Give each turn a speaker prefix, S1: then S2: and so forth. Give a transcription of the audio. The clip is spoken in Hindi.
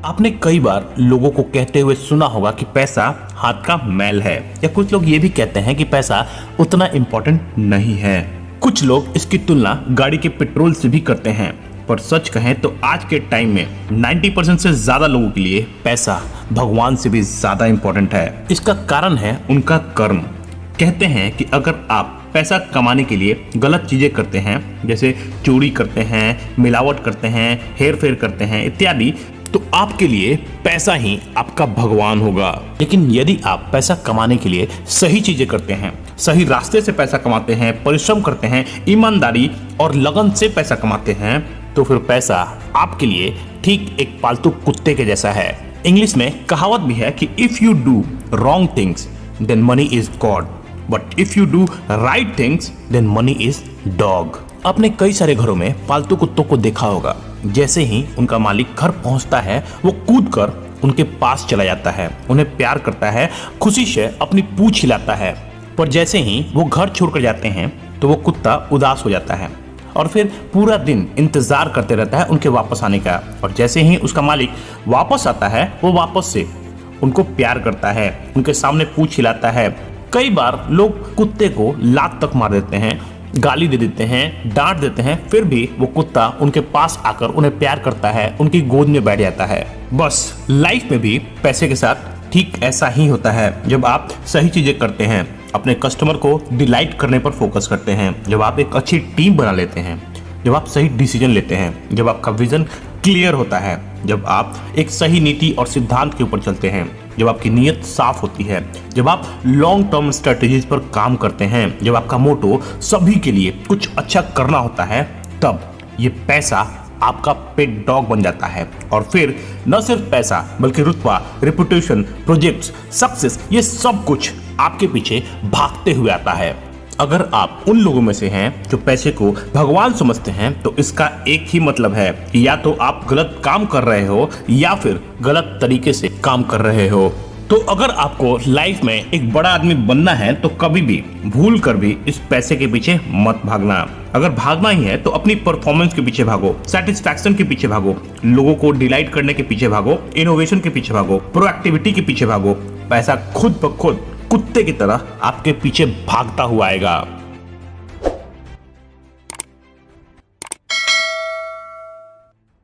S1: आपने कई बार लोगों को कहते हुए सुना होगा कि पैसा हाथ का मैल है, या कुछ लोग ये भी कहते हैं कि पैसा उतना इम्पोर्टेंट नहीं है। कुछ लोग इसकी तुलना गाड़ी के पेट्रोल से भी करते हैं, पर सच कहें तो आज के टाइम में 90% से ज्यादा लोगों के लिए पैसा भगवान से भी ज्यादा इम्पोर्टेंट है। इसका कारण है उनका कर्म। कहते हैं कि अगर आप पैसा कमाने के लिए गलत चीजें करते हैं, जैसे चोरी करते हैं, मिलावट करते हैं, हेर फेर करते हैं इत्यादि, तो आपके लिए पैसा ही आपका भगवान होगा। लेकिन यदि आप पैसा कमाने के लिए सही चीजें करते हैं, सही रास्ते से पैसा कमाते हैं, परिश्रम करते हैं, ईमानदारी और लगन से पैसा कमाते हैं, तो फिर पैसा आपके लिए ठीक एक पालतू कुत्ते के जैसा है। इंग्लिश में कहावत भी है कि if you do wrong things then money is god, but if you do right things then money is dog. आपने कई सारे घरों में पालतू कुत्तों को देखा होगा। जैसे ही उनका मालिक घर पहुंचता है, वो कूदकर उनके पास चला जाता है, उन्हें प्यार करता है, खुशी से अपनी पूंछ हिलाता है। पर जैसे ही वो घर छोड़कर जाते हैं तो वो कुत्ता उदास हो जाता है और फिर पूरा दिन इंतजार करते रहता है उनके वापस आने का। और जैसे ही उसका मालिक वापस आता है, वो वापस से उनको प्यार करता है, उनके सामने पूंछ हिलाता है। कई बार लोग कुत्ते को लात तक मार देते हैं, गाली दे देते हैं, डांट देते हैं, फिर भी वो कुत्ता उनके पास आकर उन्हें प्यार करता है, उनकी गोद में बैठ जाता है। बस लाइफ में भी पैसे के साथ ठीक ऐसा ही होता है। जब आप सही चीजें करते हैं, अपने कस्टमर को डिलाइट करने पर फोकस करते हैं, जब आप एक अच्छी टीम बना लेते हैं, जब आप सही डिसीजन लेते हैं, जब आपका विजन क्लियर होता है, जब आप एक सही नीति और सिद्धांत के ऊपर चलते हैं, जब आपकी नीयत साफ होती है, जब आप लॉन्ग टर्म स्ट्रेटेजीज पर काम करते हैं, जब आपका मोटो सभी के लिए कुछ अच्छा करना होता है, तब ये पैसा आपका पेट डॉग बन जाता है। और फिर न सिर्फ पैसा बल्कि रुतबा, रेपुटेशन, प्रोजेक्ट्स, सक्सेस, ये सब कुछ आपके पीछे भागते हुए आता है। अगर आप उन लोगों में से हैं जो पैसे को भगवान समझते हैं, तो इसका एक ही मतलब है कि या तो आप गलत काम कर रहे हो या फिर गलत तरीके से काम कर रहे हो। तो अगर आपको लाइफ में एक बड़ा आदमी बनना है तो कभी भी भूल कर भी इस पैसे के पीछे मत भागना। अगर भागना ही है तो अपनी परफॉर्मेंस के पीछे भागो, सेटिस्फैक्शन के पीछे भागो, लोगों को डिलाइट करने के पीछे भागो, इनोवेशन के पीछे भागो, प्रोएक्टिविटी के पीछे भागो। पैसा खुद ब खुद कुत्ते की तरह आपके पीछे भागता हुआ आएगा।